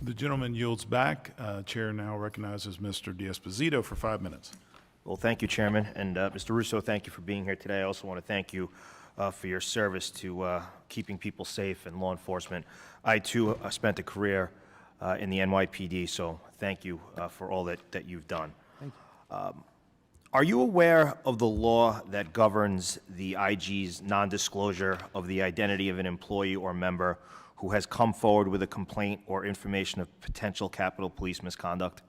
The gentleman yields back. Chair now recognizes Mr. D'Esposito for 5 minutes. Well, thank you, Chairman. And Mr. Russo, thank you for being here today. I also want to thank you for your service to keeping people safe and law enforcement. I, too, spent a career in the NYPD, so thank you for all that you've done. Thank you. Are you aware of the law that governs the IG's non-disclosure of the identity of an employee or member who has come forward with a complaint or information of potential Capitol Police misconduct?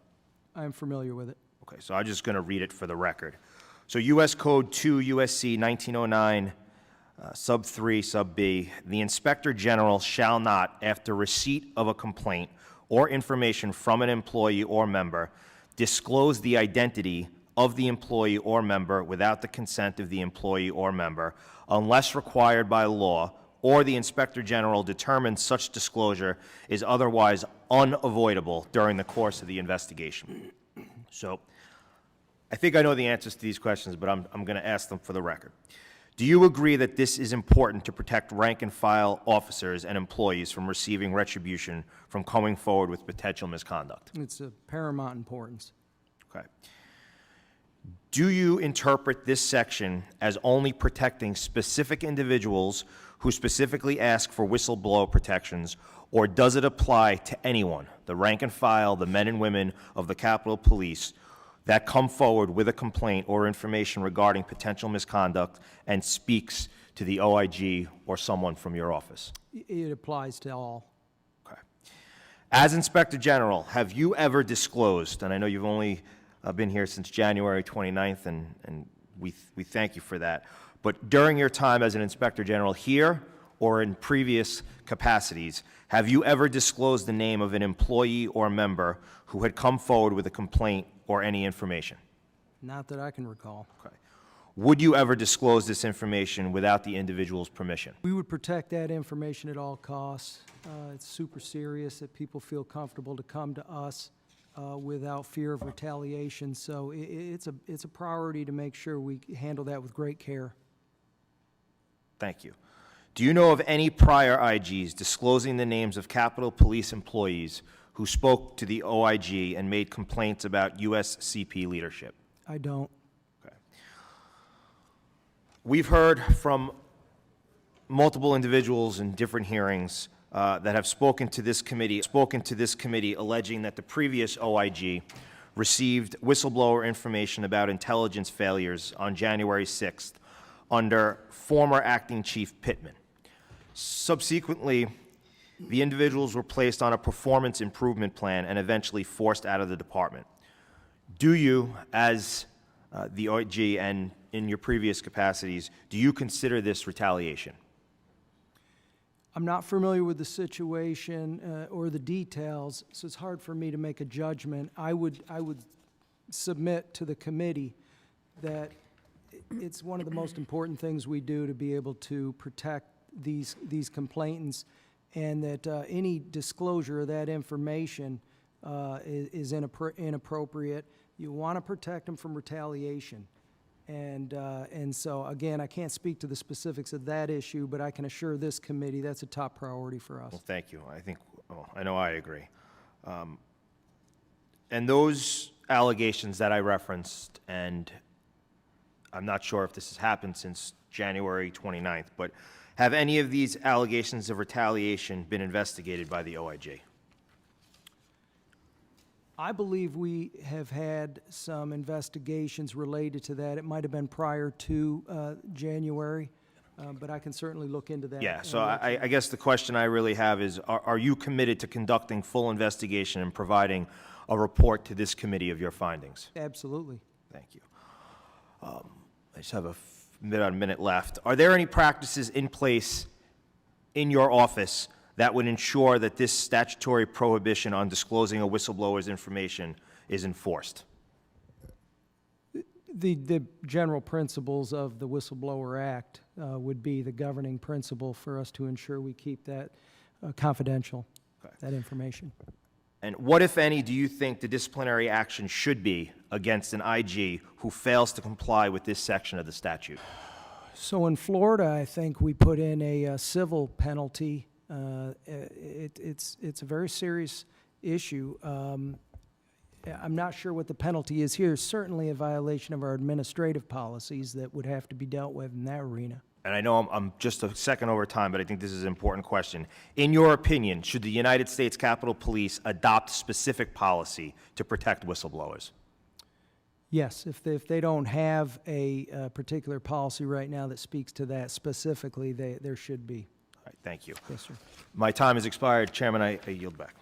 I'm familiar with it. Okay, so I'm just going to read it for the record. So U.S. Code 2 USC 1909, sub 3, sub B, the Inspector General shall not, after receipt of a complaint or information from an employee or member, disclose the identity of the employee or member without the consent of the employee or member, unless required by law, or the Inspector General determines such disclosure is otherwise unavoidable during the course of the investigation. So, I think I know the answers to these questions, but I'm going to ask them for the record. Do you agree that this is important to protect rank-and-file officers and employees from receiving retribution from coming forward with potential misconduct? It's of paramount importance. Okay. Do you interpret this section as only protecting specific individuals who specifically ask for whistleblower protections, or does it apply to anyone, the rank and file, the men and women of the Capitol Police, that come forward with a complaint or information regarding potential misconduct and speaks to the OIG or someone from your office? It applies to all. Okay. As Inspector General, have you ever disclosed, and I know you've only been here since January 29th, and we thank you for that, but during your time as an Inspector General here or in previous capacities, have you ever disclosed the name of an employee or member who had come forward with a complaint or any information? Not that I can recall. Okay. Would you ever disclose this information without the individual's permission? We would protect that information at all costs. It's super serious that people feel comfortable to come to us without fear of retaliation. So it's a priority to make sure we handle that with great care. Thank you. Do you know of any prior IGs disclosing the names of Capitol Police employees who spoke to the OIG and made complaints about USCP leadership? I don't. Okay. We've heard from multiple individuals in different hearings that have spoken to this committee alleging that the previous OIG received whistleblower information about intelligence failures on January 6th under former Acting Chief Pittman. Subsequently, the individuals were placed on a performance improvement plan and eventually forced out of the department. Do you, as the OIG and in your previous capacities, do you consider this retaliation? I'm not familiar with the situation or the details, so it's hard for me to make a judgment. I would submit to the committee that it's one of the most important things we do to be able to protect these complainants, and that any disclosure of that information is inappropriate. You want to protect them from retaliation. And so, again, I can't speak to the specifics of that issue, but I can assure this committee that's a top priority for us. Well, thank you. I know I agree. And those allegations that I referenced, and I'm not sure if this has happened since January 29th, but have any of these allegations of retaliation been investigated by the OIG? I believe we have had some investigations related to that. It might have been prior to January, but I can certainly look into that. Yeah, so I guess the question I really have is, are you committed to conducting full investigation and providing a report to this committee of your findings? Absolutely. Thank you. I just have a minute left. Are there any practices in place in your office that would ensure that this statutory prohibition on disclosing a whistleblower's information is enforced? The general principles of the Whistleblower Act would be the governing principle for us to ensure we keep that confidential, Okay. that information. And what, if any, do you think the disciplinary action should be against an IG who fails to comply with this section of the statute? So in Florida, I think we put in a civil penalty. It's a very serious issue. I'm not sure what the penalty is here. Certainly a violation of our administrative policies that would have to be dealt with in that arena. And I know I'm just a second over time, but I think this is an important question. In your opinion, should the United States Capitol Police adopt specific policy to protect whistleblowers? Yes, if they don't have a particular policy right now that speaks to that specifically, there should be. All right, thank you. Yes, sir. My time has expired. Chairman, I yield back.